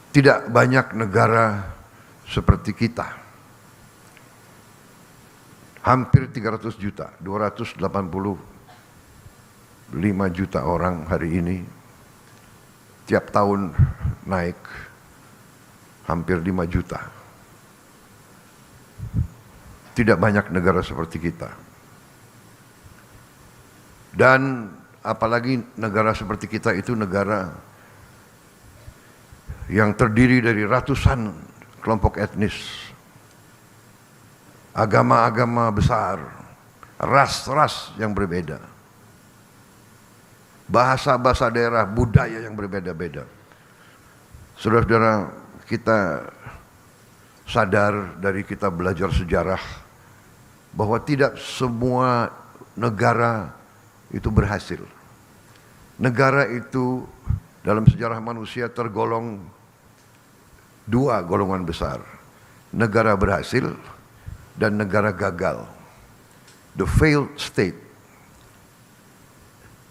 Tidak banyak negara seperti kita. Hampir 300 juta, 285 juta orang hari ini. Tiap tahun naik hampir 5 juta. Tidak banyak negara seperti kita. Dan apalagi negara seperti kita itu negara yang terdiri dari ratusan kelompok etnis, agama-agama besar, ras-ras yang berbeda, bahasa-bahasa daerah, budaya yang berbeda-beda. Saudara-saudara, kita sadar dari kita belajar sejarah bahwa tidak semua negara itu berhasil. Negara itu dalam sejarah manusia tergolong dua golongan besar, negara berhasil dan negara gagal, the failed state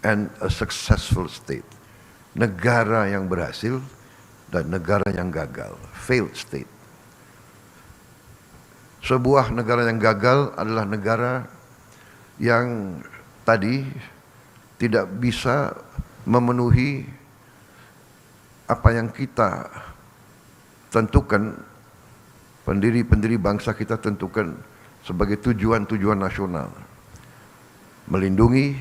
and a successful state. Negara yang berhasil dan negara yang gagal, failed state. Sebuah negara yang gagal adalah negara yang tadi tidak bisa memenuhi apa yang kita tentukan, pendiri bangsa kita tentukan sebagai tujuan-tujuan nasional. Melindungi,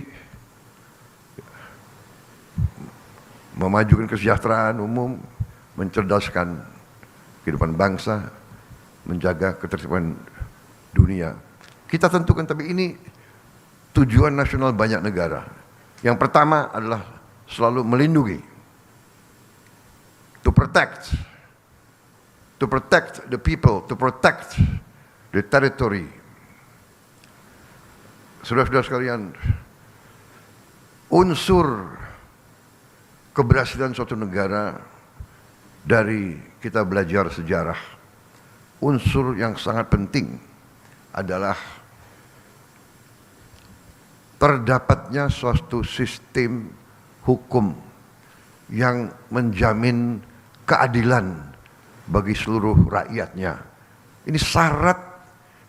memajukan kesejahteraan umum, mencerdaskan kehidupan bangsa, menjaga ketertiban dunia. Kita tentukan, tapi ini tujuan nasional banyak negara. Yang pertama adalah selalu melindungi, to protect the people, to protect the territory. Saudara-saudara sekalian, unsur keberhasilan suatu negara dari kita belajar sejarah, unsur yang sangat penting adalah terdapatnya suatu sistem hukum yang menjamin keadilan bagi seluruh rakyatnya. Ini syarat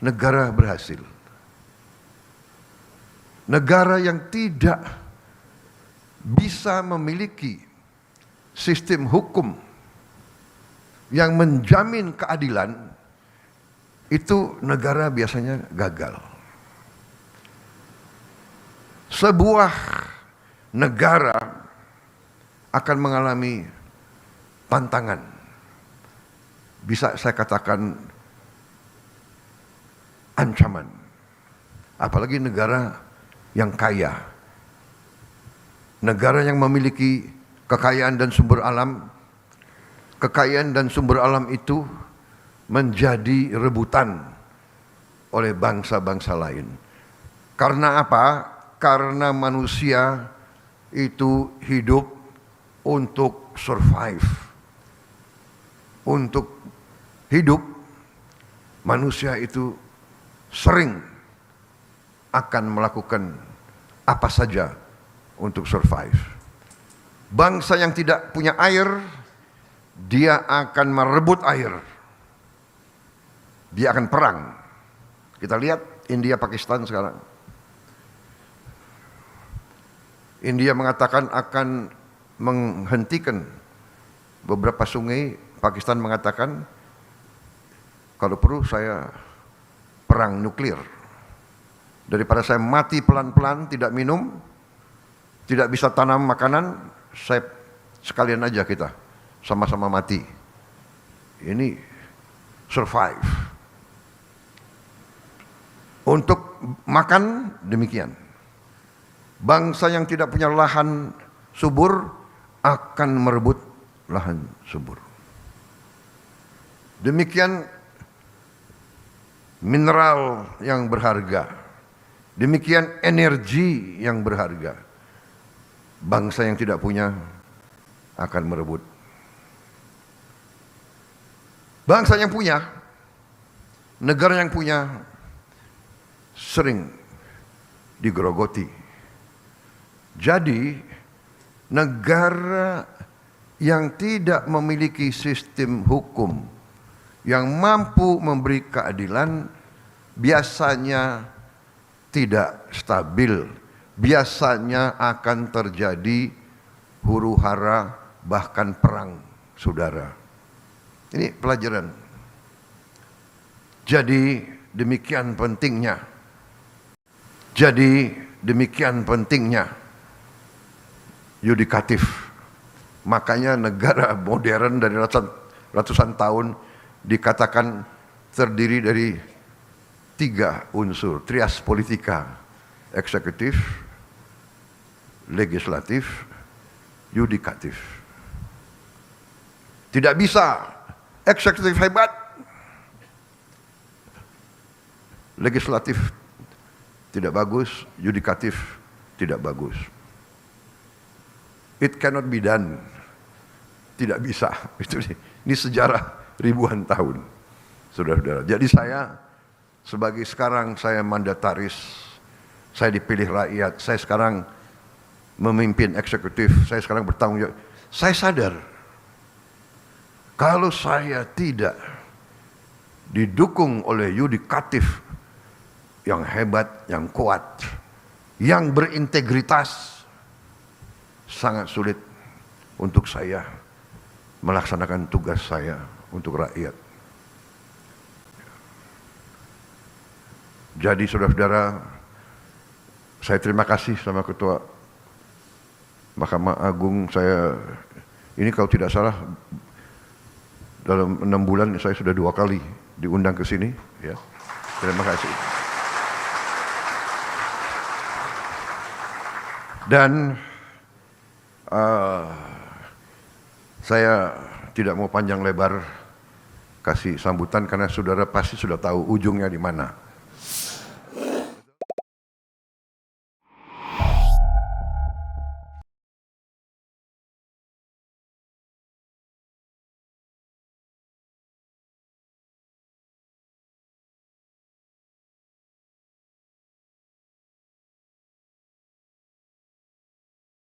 negara berhasil. Negara yang tidak bisa memiliki sistem hukum yang menjamin keadilan, itu negara biasanya gagal. Sebuah negara akan mengalami tantangan, bisa saya katakan ancaman, apalagi negara yang kaya, negara yang memiliki kekayaan dan sumber alam. Kekayaan dan sumber alam itu menjadi rebutan oleh bangsa-bangsa lain. Karena apa? Karena manusia itu hidup untuk survive. Untuk hidup, manusia itu sering akan melakukan apa saja untuk survive. Bangsa yang tidak punya air, dia akan merebut air. Dia akan perang. Kita lihat India Pakistan sekarang. India mengatakan akan menghentikan beberapa sungai. Pakistan mengatakan kalau perlu saya perang nuklir. Daripada saya mati pelan-pelan, tidak minum, tidak bisa tanam makanan, saya sekalian aja kita sama-sama mati. Ini survive. Untuk makan demikian. Bangsa yang tidak punya lahan subur akan merebut lahan subur. Demikian mineral yang berharga. Demikian energi yang berharga. Bangsa yang tidak punya akan merebut. Bangsa yang punya, negara yang punya sering digerogoti. Jadi negara yang tidak memiliki sistem hukum yang mampu memberi keadilan biasanya tidak stabil, biasanya akan terjadi huru-hara bahkan perang, saudara. Ini pelajaran. Jadi demikian pentingnya. Jadi demikian pentingnya yudikatif. Makanya negara modern dari ratusan tahun dikatakan terdiri dari 3 unsur, trias politika, eksekutif, legislatif, yudikatif. Tidak bisa eksekutif hebat, legislatif tidak bagus, yudikatif tidak bagus. It cannot be done. Tidak bisa. Ini sejarah ribuan tahun, saudara-saudara. Jadi sekarang saya mandataris, saya dipilih rakyat, saya sekarang memimpin eksekutif, saya sekarang bertanggung jawab. Saya sadar, kalau saya tidak didukung oleh yudikatif yang hebat, yang kuat, yang berintegritas, sangat sulit untuk saya melaksanakan tugas saya untuk rakyat. Jadi saudara-saudara, saya terima kasih sama Ketua Mahkamah Agung. Ini kalau tidak salah dalam 6 bulan saya sudah 2 kali diundang ke sini. Ya, terima kasih. Dan saya tidak mau panjang lebar kasih sambutan karena saudara pasti sudah tahu ujungnya di mana.